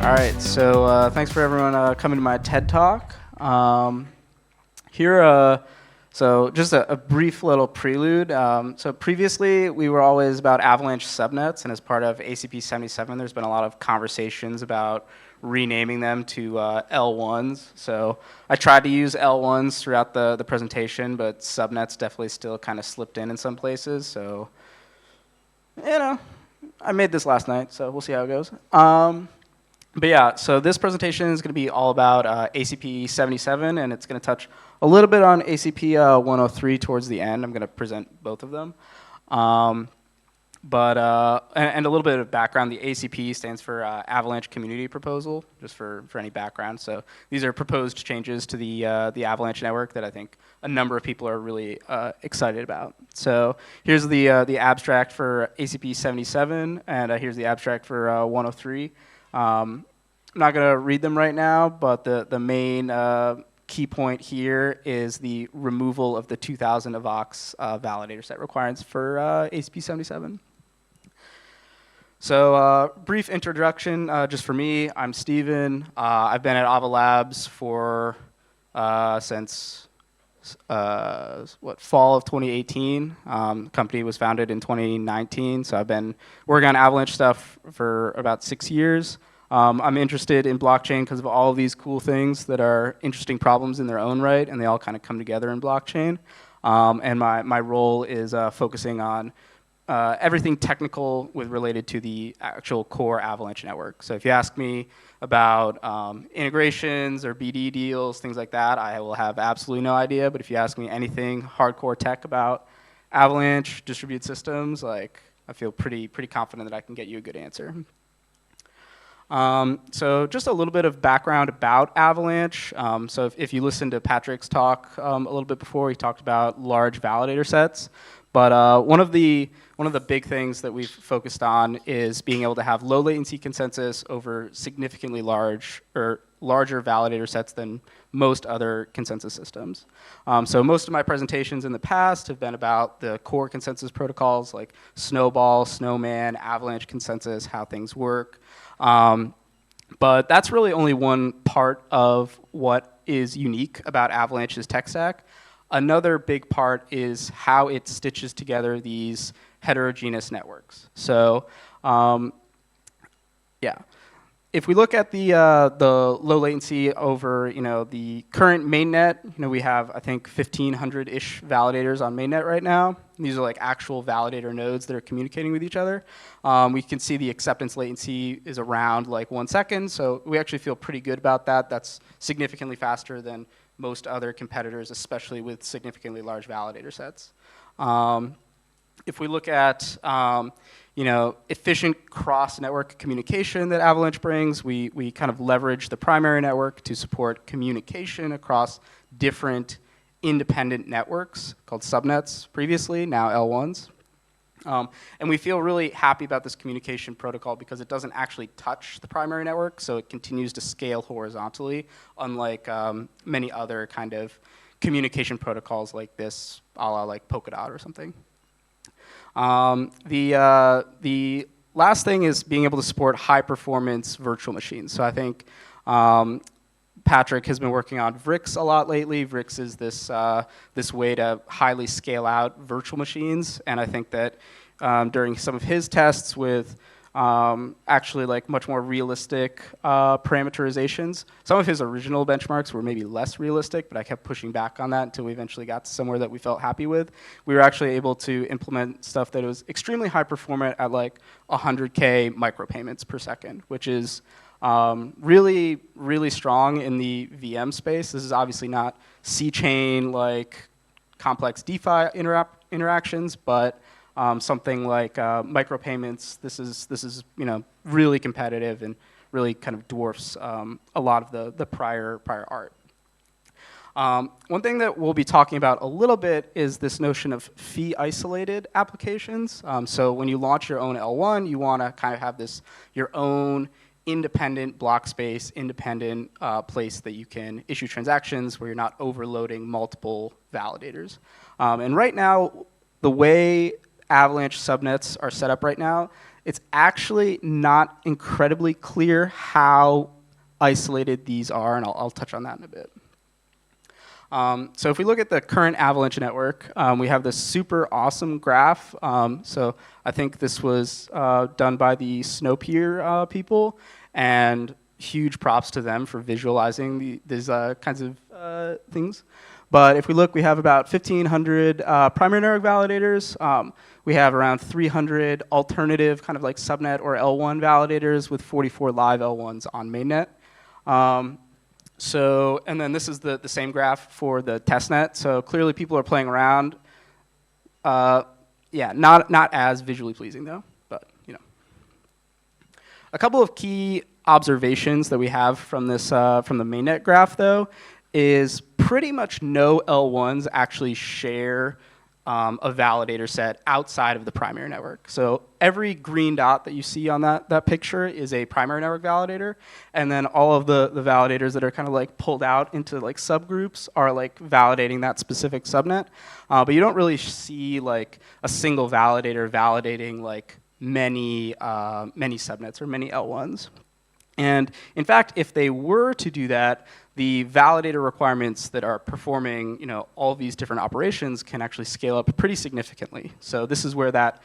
All right, so thanks for everyone coming to my TED Talk. So just a brief little prelude. So previously, we were always about Avalanche subnets, and as part of ACP-77, there's been a lot of conversations about renaming them to L1s. So I tried to use L1s throughout the presentation, but subnets definitely still kind of slipped in some places. So, I made this last night, so we'll see how it goes. But yeah, so this presentation is going to be all about ACP-77, and it's going to touch a little bit on ACP-103 towards the end. I'm going to present both of them. And a little bit of background. The ACP stands for Avalanche Community Proposal, just for any background. So these are proposed changes to the Avalanche network that I think a number of people are really excited about. So here's the abstract for ACP-77, and here's the abstract for 103. I'm not going to read them right now, but the main key point here is the removal of the 2000 AVOX validator set requirements for ACP-77. So brief introduction just for me. I'm Steven. I've been at Ava Labs for since fall of 2018. The company was founded in 2019, so I've been working on Avalanche stuff for about 6 years. I'm interested in blockchain because of all of these cool things that are interesting problems in their own right, and they all kind of come together in blockchain. And my role is focusing on everything technical related to the actual core Avalanche network. So if you ask me about integrations or BD deals, things like that, I will have absolutely no idea. But if you ask me anything hardcore tech about Avalanche, distributed systems, I feel pretty confident that I can get you a good answer. So just a little bit of background about Avalanche. So if you listen to Patrick's talk a little bit before, he talked about large validator sets. But one of the big things that we've focused on is being able to have low latency consensus over significantly larger validator sets than most other consensus systems. So most of my presentations in the past have been about the core consensus protocols like Snowball, Snowman, Avalanche consensus, how things work. But that's really only one part of what is unique about Avalanche's tech stack. Another big part is how it stitches together these heterogeneous networks. So if we look at the low latency over the current mainnet, we have I think 1,500-ish validators on mainnet right now. These are like actual validator nodes that are communicating with each other. We can see the acceptance latency is around 1 second, so we actually feel pretty good about that. That's significantly faster than most other competitors, especially with significantly large validator sets. If we look at efficient cross-network communication that Avalanche brings, we kind of leverage the primary network to support communication across different independent networks called subnets previously, now L1s. And we feel really happy about this communication protocol because it doesn't actually touch the primary network, so it continues to scale horizontally, unlike many other kind of communication protocols like this, a la like Polkadot or something. The last thing is being able to support high-performance virtual machines. So I think Patrick has been working on VRIX a lot lately. VRIX is this way to highly scale out virtual machines, and I think that during some of his tests with actually much more realistic parameterizations, some of his original benchmarks were maybe less realistic, but I kept pushing back on that until we eventually got to somewhere that we felt happy with. We were actually able to implement stuff that was extremely high performant at 100K micropayments per second, which is really, really strong in the VM space. This is obviously not C-chain complex DeFi interactions, but something like micropayments. This is really competitive and really kind of dwarfs a lot of the prior art. One thing that we'll be talking about a little bit is this notion of fee-isolated applications. So when you launch your own L1, you want to kind of have your own independent block space, independent place that you can issue transactions where you're not overloading multiple validators. And right now, the way Avalanche subnets are set up right now, it's actually not incredibly clear how isolated these are, and I'll touch on that in a bit. So if we look at the current Avalanche network, we have this super awesome graph. So I think this was done by the Snowpiercer people, and huge props to them for visualizing these kinds of things. But if we look, we have about 1,500 primary network validators. We have around 300 alternative kind of like subnet or L1 validators with 44 live L1s on mainnet. And then this is the same graph for the testnet. So clearly people are playing around. Yeah, not as visually pleasing though, but you know. A couple of key observations that we have from this from the mainnet graph though is pretty much no L1s actually share a validator set outside of the primary network. So every green dot that you see on that picture is a primary network validator, and then all of the validators that are kind of like pulled out into like subgroups are like validating that specific subnet. But you don't really see like a single validator validating like many subnets or many L1s. And in fact, if they were to do that, the validator requirements that are performing, you know, all these different operations can actually scale up pretty significantly. So this is where that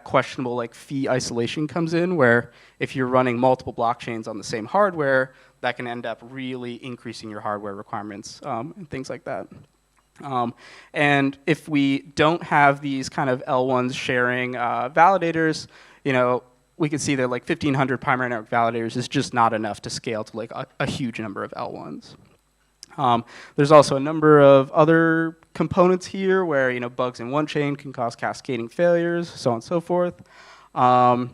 questionable like fee isolation comes in, where if you're running multiple blockchains on the same hardware, that can end up really increasing your hardware requirements and things like that. And if we don't have these kind of L1s sharing validators, you know, we can see that like 1,500 primary network validators is just not enough to scale to like a huge number of L1s. There's also a number of other components here where, you know, bugs in one chain can cause cascading failures, so on and so forth. Yeah,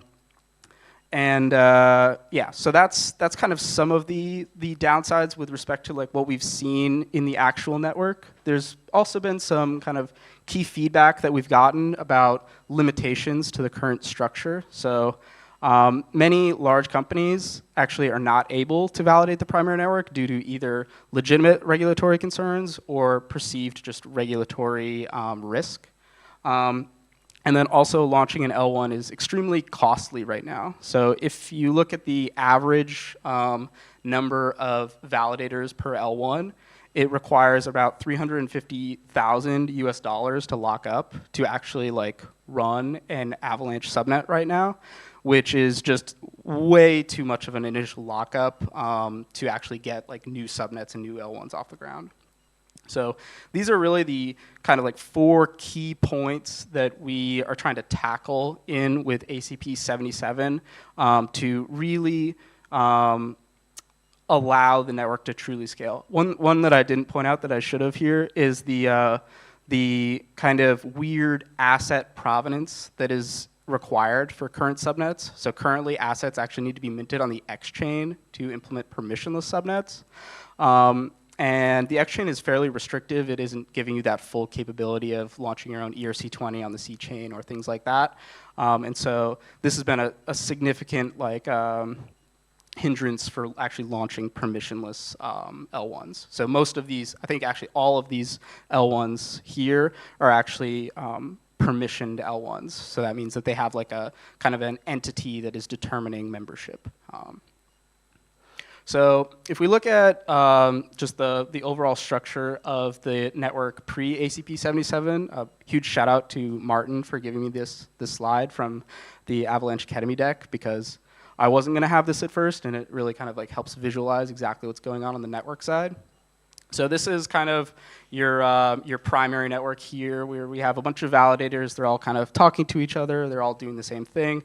so that's kind of some of the downsides with respect to like what we've seen in the actual network. There's also been some kind of key feedback that we've gotten about limitations to the current structure. So many large companies actually are not able to validate the primary network due to either legitimate regulatory concerns or perceived just regulatory risk. And then also launching an L1 is extremely costly right now. So if you look at the average number of validators per L1, it requires about $350,000 US to lock up to actually like run an Avalanche subnet right now, which is just way too much of an initial lockup to actually get like new subnets and new L1s off the ground. So these are really the kind of like 4 key points that we are trying to tackle in with ACP-77 to really allow the network to truly scale. One that I didn't point out that I should have here is the kind of weird asset provenance that is required for current subnets. So currently assets actually need to be minted on the X chain to implement permissionless subnets. And the X chain is fairly restrictive. It isn't giving you that full capability of launching your own ERC20 on the C chain or things like that. And so this has been a significant like hindrance for actually launching permissionless L1s. So most of these, I think actually all of these L1s here are actually permissioned L1s. So that means that they have like a kind of an entity that is determining membership. So if we look at just the overall structure of the network pre-ACP-77, a huge shout out to Martin for giving me this slide from the Avalanche Academy deck, because I wasn't going to have this at first, and it really kind of like helps visualize exactly what's going on the network side. So this is kind of your primary network here, where we have a bunch of validators. They're all kind of talking to each other. They're all doing the same thing.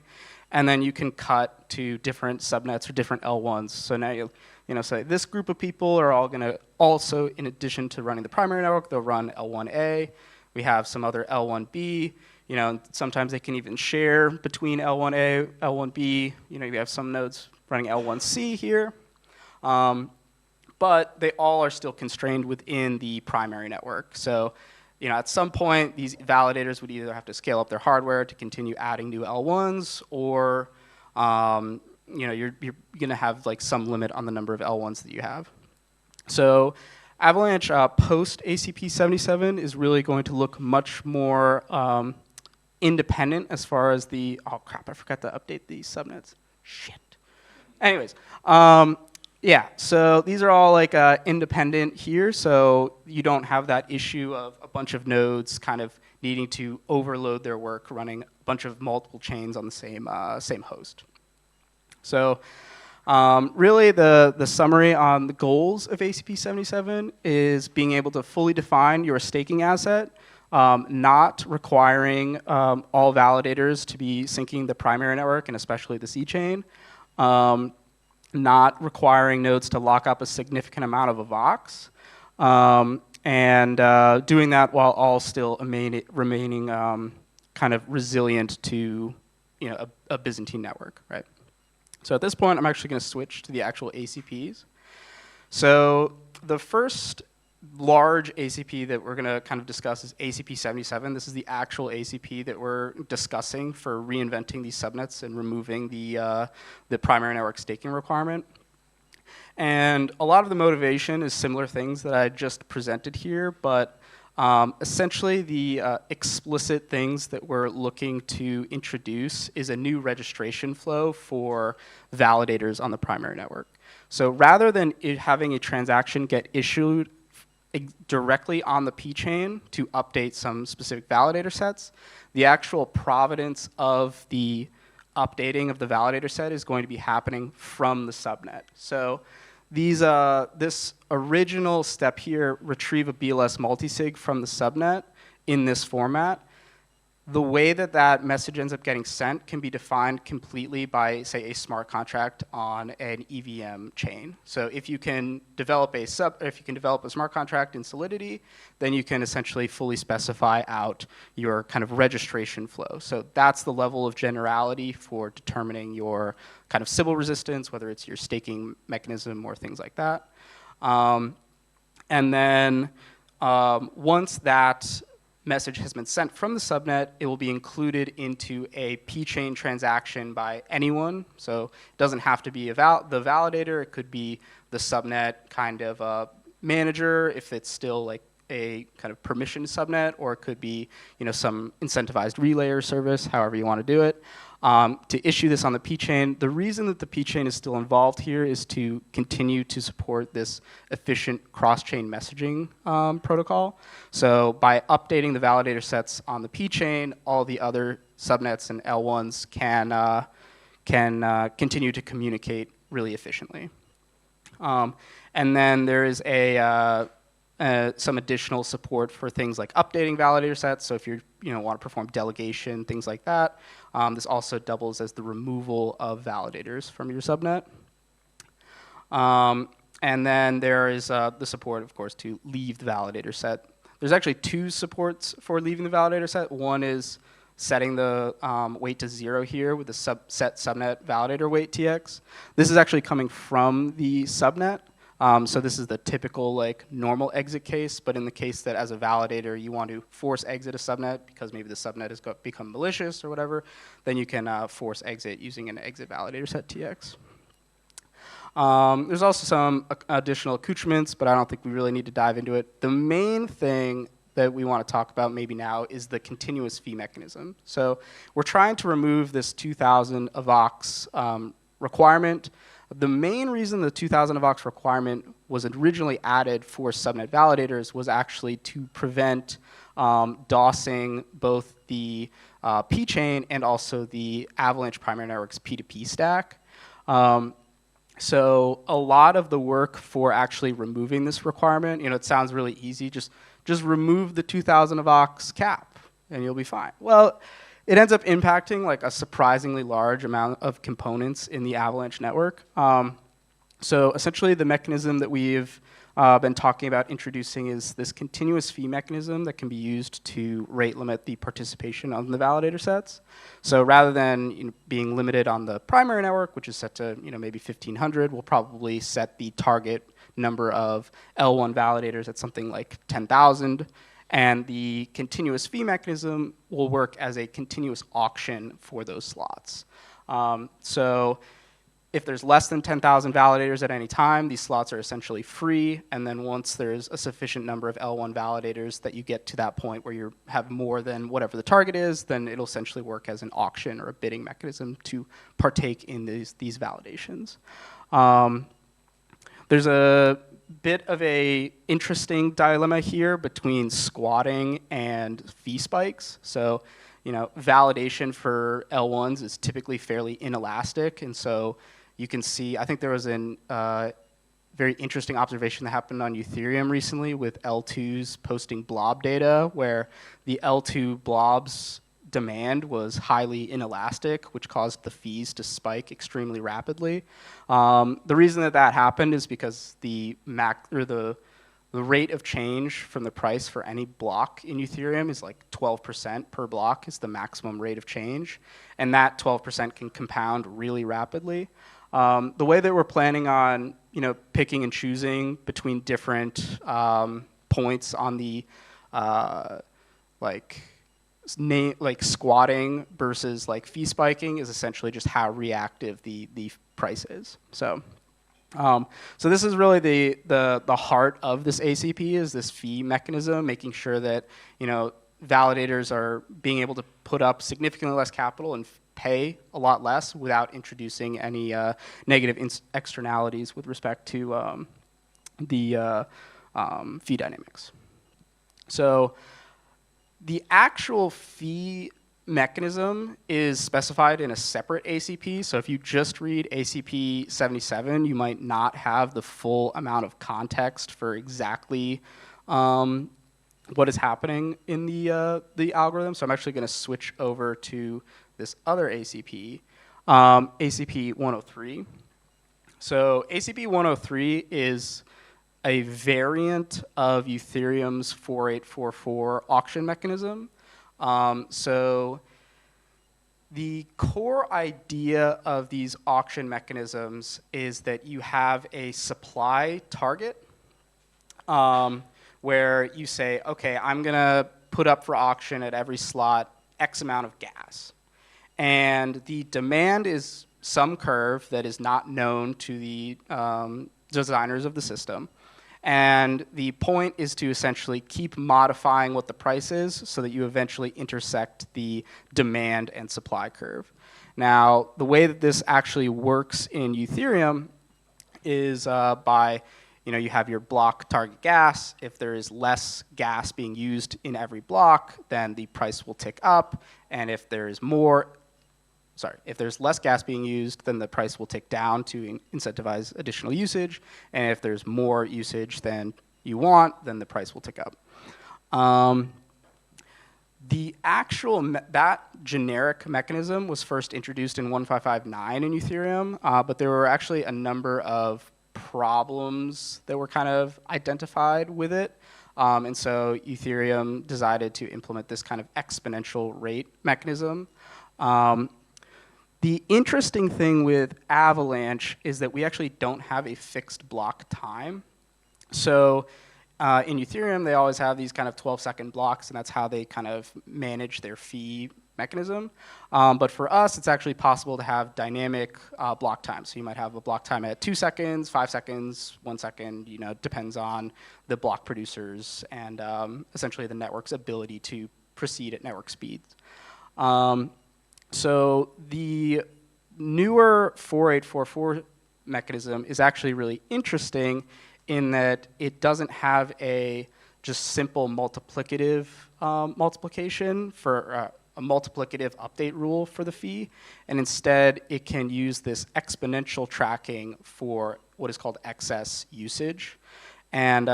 And then you can cut to different subnets or different L1s. So now you know, say this group of people are all going to also, in addition to running the primary network, they'll run L1A. We have some other L1B. You know, and sometimes they can even share between L1A, L1B. You know, you have some nodes running L1C here. But they all are still constrained within the primary network. So, you know, at some point, these validators would either have to scale up their hardware to continue adding new L1s, or you know, you're going to have like some limit on the number of L1s that you have. So Avalanche post ACP-77 is really going to look much more independent as far as the, oh crap, I forgot to update these subnets. Shit. Anyways, yeah, so these are all like independent here, so you don't have that issue of a bunch of nodes kind of needing to overload their work running a bunch of multiple chains on the same host. So really the summary on the goals of ACP-77 is being able to fully define your staking asset, not requiring all validators to be syncing the primary network and especially the C chain. Not requiring nodes to lock up a significant amount of AVAX, and doing that while all still remaining kind of resilient to a Byzantine network, right? So at this point, I'm actually going to switch to the actual ACPs. So the first large ACP that we're going to kind of discuss is ACP-77. This is the actual ACP that we're discussing for reinventing these subnets and removing the primary network staking requirement. And a lot of the motivation is similar things that I just presented here, but essentially the explicit things that we're looking to introduce is a new registration flow for validators on the primary network. So rather than having a transaction get issued directly on the P chain to update some specific validator sets, the actual provenance of the updating of the validator set is going to be happening from the subnet. So these, this original step here, retrieve a BLS multisig from the subnet in this format, the way that that message ends up getting sent can be defined completely by, say, a smart contract on an EVM chain. So if you can develop a smart contract in Solidity, then you can essentially fully specify out your kind of registration flow. So that's the level of generality for determining your kind of Sybil resistance, whether it's your staking mechanism or things like that. And then once that message has been sent from the subnet, it will be included into a P-chain transaction by anyone. So it doesn't have to be the validator. It could be the subnet kind of manager if it's still like a kind of permissioned subnet, or it could be some incentivized relayer service, however you want to do it. To issue this on the P-chain, the reason that the P-chain is still involved here is to continue to support this efficient cross-chain messaging protocol. So by updating the validator sets on the P-chain, all the other subnets and L1s can continue to communicate really efficiently. And then there is some additional support for things like updating validator sets. So if you want to perform delegation, things like that, this also doubles as the removal of validators from your subnet. And then there is the support, of course, to leave the validator set. There's actually two supports for leaving the validator set. One is setting the weight to 0 here with the set subnet validator weight TX. This is actually coming from the subnet. So this is the typical like normal exit case, but in the case that as a validator you want to force exit a subnet because maybe the subnet has become malicious or whatever, then you can force exit using an exit validator set TX. There's also some additional accoutrements, but I don't think we really need to dive into it. The main thing that we want to talk about maybe now is the continuous fee mechanism. So we're trying to remove this 2,000 AVAX requirement. The main reason the 2,000 AVAX requirement was originally added for subnet validators was actually to prevent DOSing both the P-chain and also the Avalanche primary network's P2P stack. So a lot of the work for actually removing this requirement, it sounds really easy, just remove the 2,000 AVAX cap and you'll be fine. Well, it ends up impacting like a surprisingly large amount of components in the Avalanche network. So essentially the mechanism that we've been talking about introducing is this continuous fee mechanism that can be used to rate limit the participation on the validator sets. So rather than being limited on the primary network, which is set to maybe 1,500, we'll probably set the target number of L1 validators at something like 10,000. And the continuous fee mechanism will work as a continuous auction for those slots. So if there's less than 10,000 validators at any time, these slots are essentially free. And then once there's a sufficient number of L1 validators that you get to that point where you have more than whatever the target is, then it'll essentially work as an auction or a bidding mechanism to partake in these validations. There's a bit of a interesting dilemma here between squatting and fee spikes. So, validation for L1s is typically fairly inelastic, and so you can see, I think there was a very interesting observation that happened on Ethereum recently with L2s posting blob data, where the L2 blobs demand was highly inelastic, which caused the fees to spike extremely rapidly. The reason that happened is because the rate of change from the price for any block in Ethereum is like 12% per block is the maximum rate of change, and that 12% can compound really rapidly. The way that we're planning on, picking and choosing between different points on the like squatting versus like fee spiking is essentially just how reactive the price is. So this is really the heart of this ACP is this fee mechanism, making sure that validators are being able to put up significantly less capital and pay a lot less without introducing any negative externalities with respect to the fee dynamics. So the actual fee mechanism is specified in a separate ACP. So if you just read ACP-77, you might not have the full amount of context for exactly what is happening in the algorithm. So I'm actually going to switch over to this other ACP, ACP-103. So ACP-103 is a variant of Ethereum's 4844 auction mechanism. So the core idea of these auction mechanisms is that you have a supply target where you say, okay, I'm going to put up for auction at every slot X amount of gas. And the demand is some curve that is not known to the designers of the system. And the point is to essentially keep modifying what the price is so that you eventually intersect the demand and supply curve. Now, the way that this actually works in Ethereum is by, you have your block target gas. If there is less gas being used in every block, then the price will tick up. And if there's less gas being used, then the price will tick down to incentivize additional usage. And if there's more usage than you want, then the price will tick up. That generic mechanism was first introduced in 1559 in Ethereum, but there were actually a number of problems that were kind of identified with it. And so Ethereum decided to implement this kind of exponential rate mechanism. The interesting thing with Avalanche is that we actually don't have a fixed block time. So in Ethereum, they always have these kind of 12-second blocks, and that's how they kind of manage their fee mechanism. But for us, it's actually possible to have dynamic block time. So you might have a block time at 2 seconds, 5 seconds, 1 second, depends on the block producers and essentially the network's ability to proceed at network speeds. So the newer 4844 mechanism is actually really interesting in that it doesn't have a just simple multiplicative multiplication for a multiplicative update rule for the fee, and instead it can use this exponential tracking for what is called excess usage. And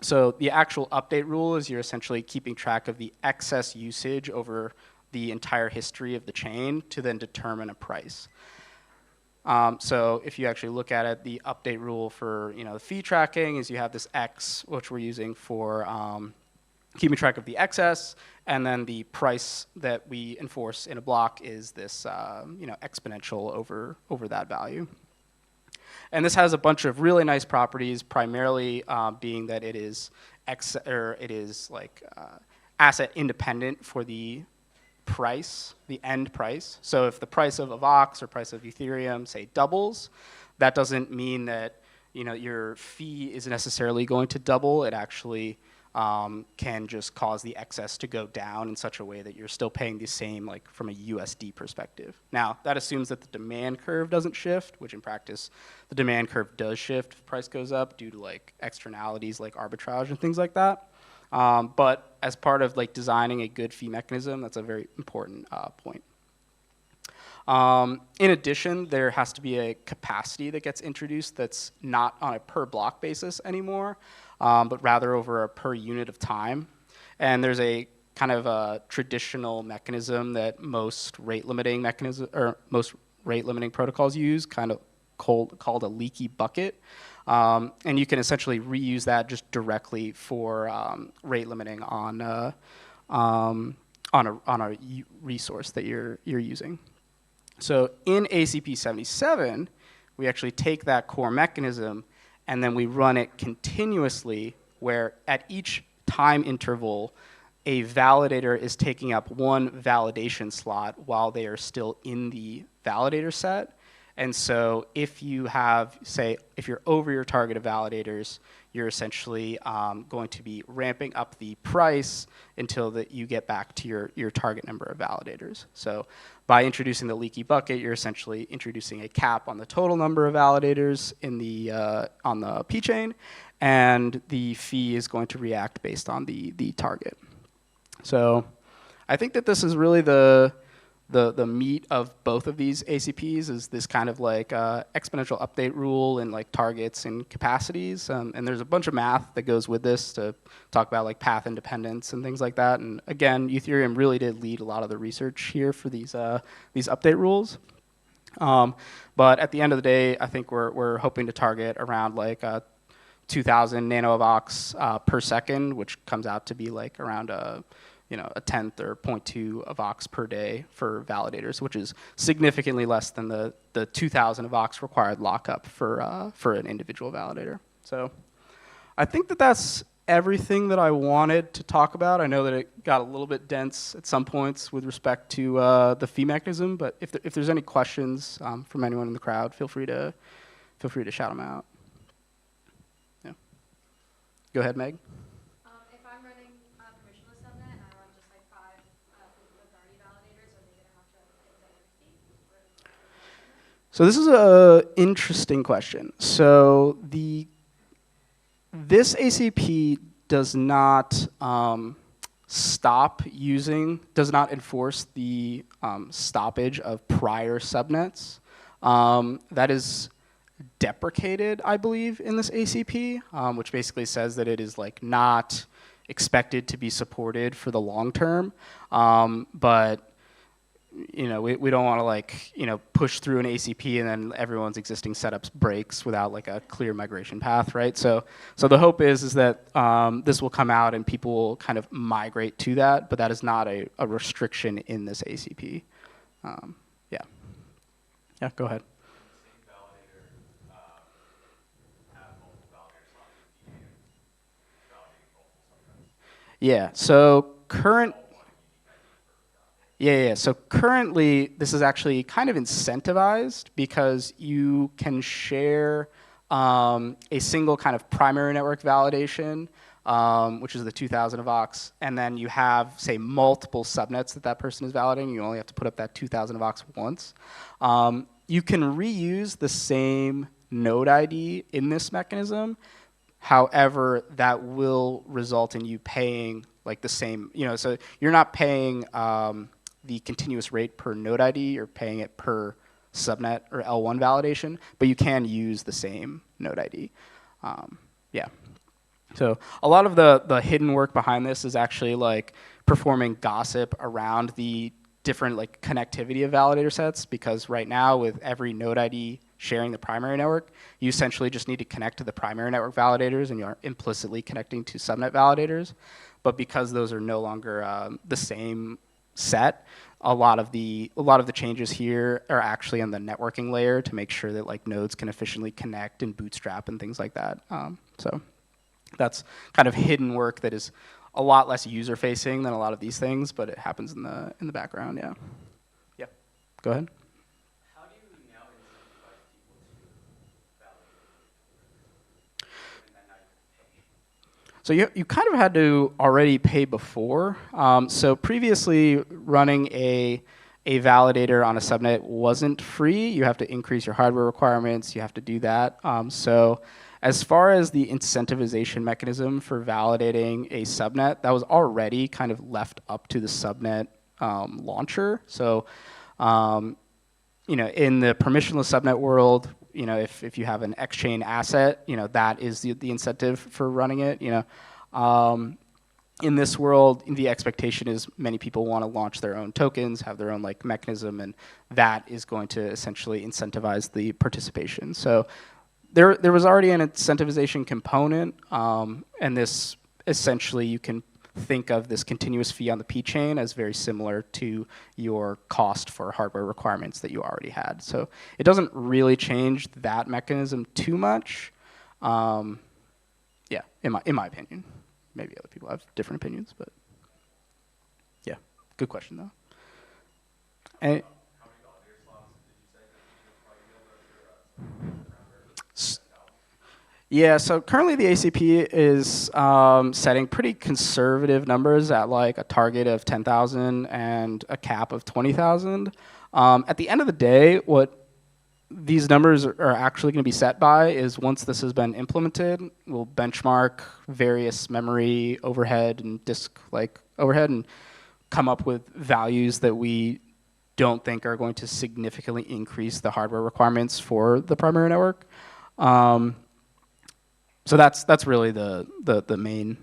so the actual update rule is you're essentially keeping track of the excess usage over the entire history of the chain to then determine a price. So if you actually look at it, the update rule for the fee tracking is you have this X, which we're using for keeping track of the excess, and then the price that we enforce in a block is this exponential over that value. And this has a bunch of really nice properties, primarily being that it is asset independent for the price, the end price. So if the price of Avax or price of Ethereum, say, doubles, that doesn't mean that your fee is necessarily going to double. It actually can just cause the excess to go down in such a way that you're still paying the same, like from a USD perspective. Now, that assumes that the demand curve doesn't shift, which in practice, the demand curve does shift if price goes up due to like externalities like arbitrage and things like that. But as part of like designing a good fee mechanism, that's a very important point. In addition, there has to be a capacity that gets introduced that's not on a per block basis anymore, but rather over a per unit of time. And there's a kind of a traditional mechanism that most rate limiting protocols use, kind of called a leaky bucket. And you can essentially reuse that just directly for rate limiting on a resource that you're using. So in ACP-77, we actually take that core mechanism and then we run it continuously, where at each time interval, a validator is taking up one validation slot while they are still in the validator set. And so if you have, say, if you're over your target of validators, you're essentially going to be ramping up the price until that you get back to your target number of validators. So by introducing the leaky bucket, you're essentially introducing a cap on the total number of validators in the on the P chain, and the fee is going to react based on the target. So I think that this is really the meat of both of these ACPs, is this kind of like exponential update rule and like targets and capacities. And there's a bunch of math that goes with this to talk about like path independence and things like that. And again, Ethereum really did lead a lot of the research here for these update rules. But at the end of the day, I think we're hoping to target around like 2,000 nanoavox per second, which comes out to be like around a tenth or 0.2 Avox per day for validators, which is significantly less than the 2,000 Avox required lockup for an individual validator. So I think that that's everything that I wanted to talk about. I know that it got a little bit dense at some points with respect to the fee mechanism, but if there's any questions from anyone in the crowd, feel free to shout them out. Yeah. Go ahead, Meg. If I'm running a permissionless subnet and I run just like 5 authority validators, are they going to have to pay the fee? So this is an interesting question. So this ACP does not does not enforce the stoppage of prior subnets. That is deprecated, I believe, in this ACP, which basically says that it is like not expected to be supported for the long term. But we don't want to like push through an ACP and then everyone's existing setups breaks without like a clear migration path, right? So the hope is that this will come out and people will kind of migrate to that, but that is not a restriction in this ACP. Yeah, go ahead. Yeah, so so currently this is actually kind of incentivized because you can share a single kind of primary network validation, which is the 2,000 Avox, and then you have, say, multiple subnets that person is validating. You only have to put up that 2,000 Avox once. You can reuse the same node ID in this mechanism. However, that will result in you paying like the same, so you're not paying the continuous rate per node ID, you're paying it per subnet or L1 validation, but you can use the same node ID. Yeah. So a lot of the hidden work behind this is actually like performing gossip around the different like connectivity of validator sets, because right now with every node ID sharing the primary network, you essentially just need to connect to the primary network validators and you're implicitly connecting to subnet validators. But because those are no longer the same set, a lot of the changes here are actually on the networking layer to make sure that like nodes can efficiently connect and bootstrap and things like that. So that's kind of hidden work that is a lot less user facing than a lot of these things, but it happens in the background. Yeah. Yeah. Go ahead. How do you now incentivize people to validate, given that now you have to pay? So you kind of had to already pay before. So previously, running a validator on a subnet wasn't free. You have to increase your hardware requirements. You have to do that. So as far as the incentivization mechanism for validating a subnet, that was already kind of left up to the subnet launcher. So in the permissionless subnet world, if you have an X-chain asset, that is the incentive for running it. In this world, the expectation is many people want to launch their own tokens, have their own mechanism, and that is going to essentially incentivize the participation. So there was already an incentivization component, and this essentially you can think of this continuous fee on the P chain as very similar to your cost for hardware requirements that you already had. So it doesn't really change that mechanism too much. Yeah, in my opinion. Maybe other people have different opinions, but yeah, good question though. And How many validator slots did you say that you probably be able to s- yeah, so currently the ACP is setting pretty conservative numbers at a target of 10,000 and a cap of 20,000. At the end of the day, what these numbers are actually going to be set by is once this has been implemented, we'll benchmark various memory overhead and disk overhead and come up with values that we don't think are going to significantly increase the hardware requirements for the primary network. So that's really the main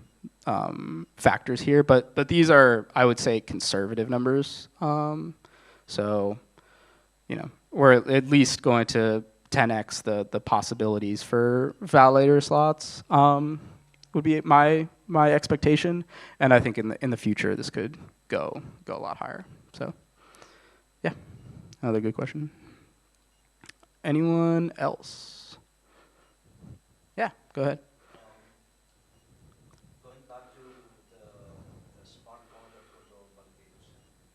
factors here, but these are, I would say, conservative numbers. So we're at least going to 10x the possibilities for validator slots would be my expectation, and I think in the future this could go a lot higher. So yeah, another good question. Anyone else? Yeah, go ahead. Going back to the smart contract for those validators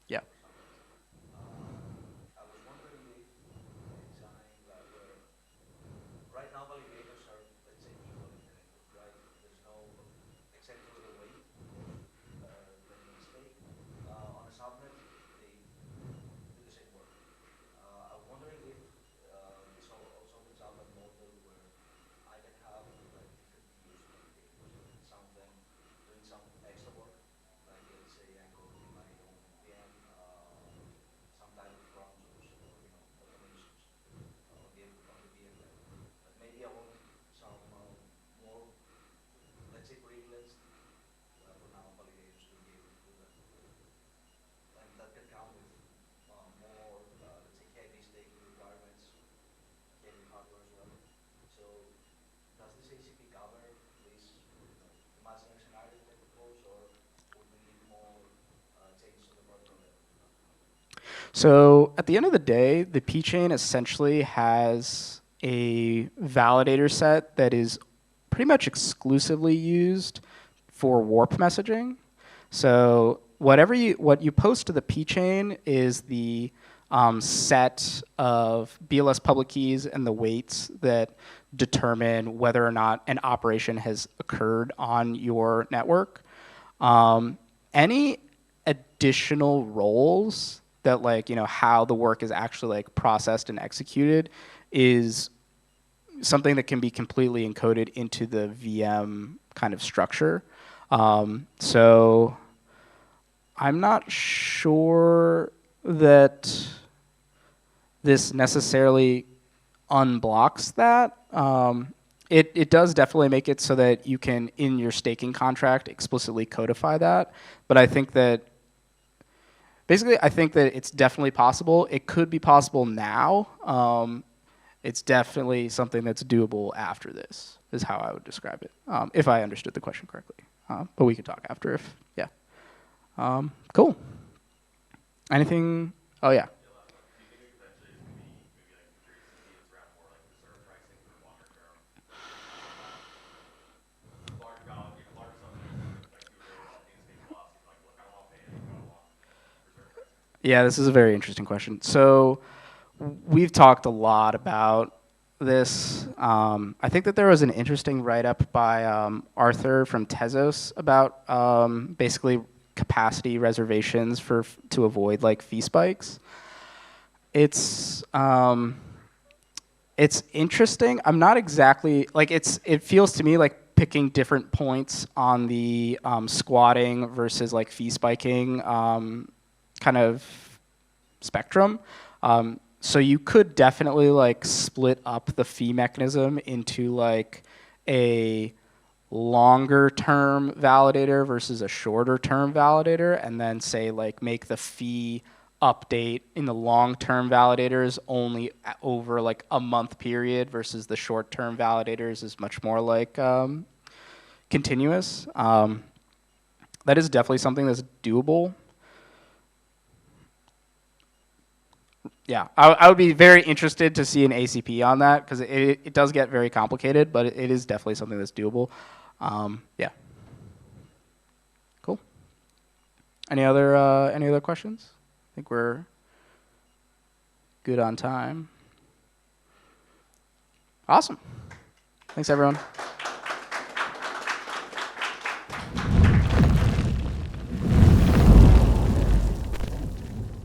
Yeah. for subnets, I was wondering if the design where right now validators are, let's say, equal in the network, right? There's no, except for the weight, of course, the name state. On a subnet, they do the same work. I'm wondering if this also opens up a model where I can have different tiers of validators, some of them doing some extra work, like let's say I'm coding my own VM, some type of browsers or automations on the VM level. But maybe I want some more, let's say, privileged for now validators to be able to do that, and that can come with more, let's say, heavy staking requirements, heavy hardware as well. So does this ACP cover this imaginary scenario that I propose, or would we need more changes on the protocol level for that to happen? So at the end of the day, the P chain essentially has a validator set that is pretty much exclusively used for warp messaging. So what you post to the P chain is the set of BLS public keys and the weights that determine whether or not an operation has occurred on your network. Any additional roles that how the work is actually processed and executed is something that can be completely encoded into the VM kind of structure. So I'm not sure that this necessarily unblocks that. It does definitely make it so that you can, in your staking contract, explicitly codify that. But I think that it's definitely possible. It could be possible now. It's definitely something that's doable after this, is how I would describe it, if I understood the question correctly. But we can talk after if, yeah. Cool. Anything? Oh, yeah. do you think eventually it's going to be maybe increased needs around more reserve pricing for longer term? Large subnets, like you were Yeah, this is a very interesting question. So we've talked a lot about this. I think that there was an interesting write-up by Arthur from Tezos about basically capacity reservations to avoid like fee spikes. It's it's interesting. I'm not exactly like it feels to me like picking different points on the squatting versus like fee spiking kind of spectrum. So you could definitely like split up the fee mechanism into like a longer term validator versus a shorter term validator, and then say like make the fee update in the long term validators only over like a month period versus the short term validators is much more like continuous. That is definitely something that's doable. Yeah, I would be very interested to see an ACP on that because it does get very complicated, but it is definitely something that's doable. Yeah. Cool. Any other questions? I think we're good on time. Awesome. Thanks, everyone.